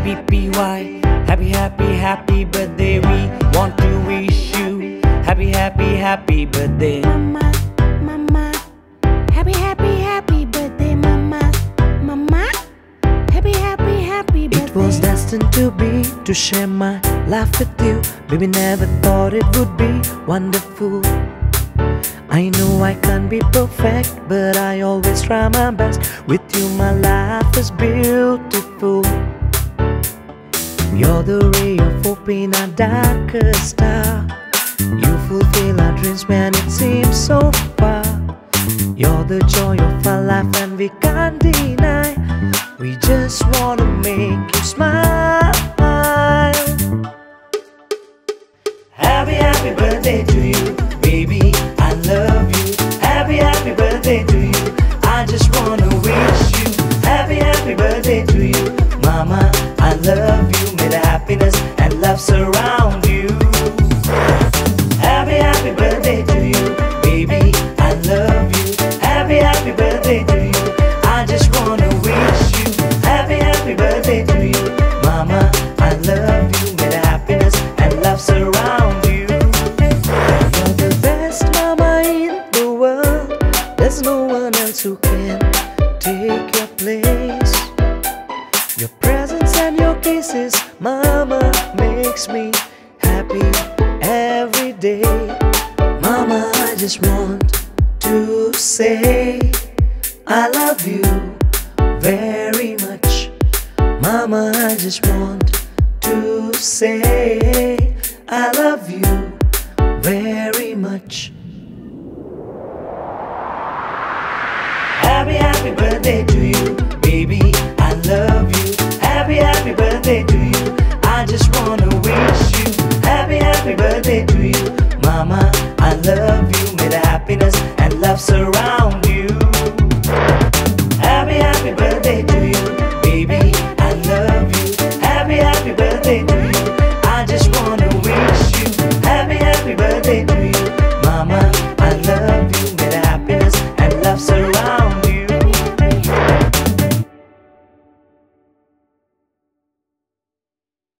BPY. Happy, happy, happy birthday. We want to wish you happy, happy, happy birthday. Mama, mama, happy, happy, happy birthday, mama, mama, happy, happy, happy birthday. It was destined to be, to share my life with you. Baby, never thought it would be wonderful. I know I can't be perfect, but I always try my best. With you my life is beautiful. You're the ray of hope in our darkest star. You fulfill our dreams when it seems so far. You're the joy of our life and we can't deny. We just wanna make you smile. Happy, happy birthday to you, baby, I love you. Happy, happy birthday to you, I just wanna wish you happy, happy birthday to you, mama, I love you. May the happiness and love surround you. Happy, happy birthday to you, baby, I love you. Happy, happy birthday to you, I just wanna wish you happy, happy birthday to you, mama, I love you. May the happiness and love surround you. You're the best mama in the world. There's no one else who can take your place. Your presence and your kisses, mama, makes me happy every day. Mama, I just want to say I love you very much. Mama, I just want to say I love you very much. Happy, happy birthday to you, baby, I love you. Happy, happy birthday to you, I just wanna wish you happy, happy birthday to you, mama, I love you. May the happiness and love surround